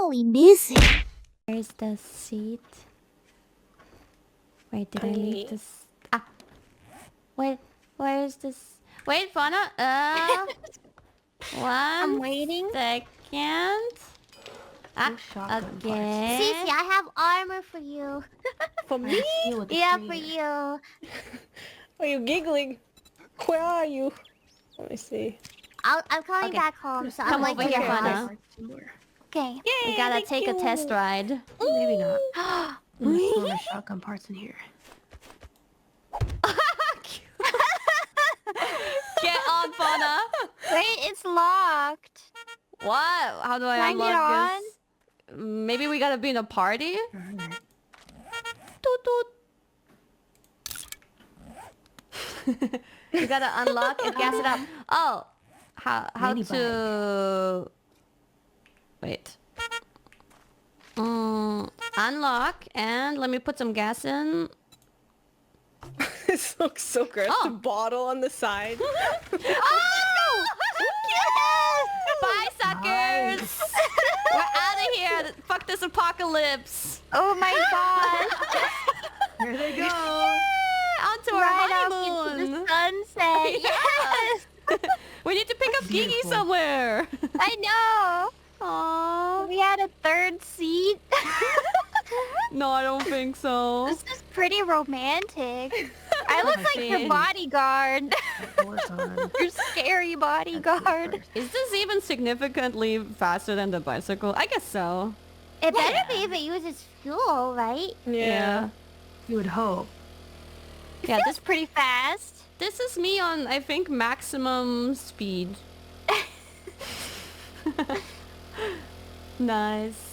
are we missing? Where's the seat? Wait, did I leave this? Ah! Wait, where's this? Wait, Fauna! I'm waiting. Second. Ah, okay. Cece, I have armor for you. For me? Yeah, for you. Are you giggling? Where are you? Let me see. I'm coming back home, so Come I'm over like here, your house. Fauna. Okay. Yay, We gotta thank take a you. test ride. Maybe not. There's still the shotgun parts in here. Get on, Fauna! Wait, it's locked. What? How do I Can I unlock get this? Maybe we gotta be in a party? Alright. Toot toot. You gotta unlock and gas it up. Oh, how Minibike. to? Wait. Unlock and let me put some gas in. This looks so gross. Oh. The bottle on the side. Oh! Bye, suckers! We're out of here. Fuck this apocalypse. Oh my god. Here they go. Onto our Right off honeymoon. into the sunset. Yes. We need to pick up Gigi Beautiful. somewhere. I know. Aww. We had a third seat. No, I don't think so. This is pretty romantic. I look like your see. bodyguard. Doors on. Your scary bodyguard. Is this even significantly faster than the bicycle? I guess so. It better be if it uses fuel, right? Yeah. You would hope. Yeah, This is pretty fast. this is me on, I think, maximum speed. Nice.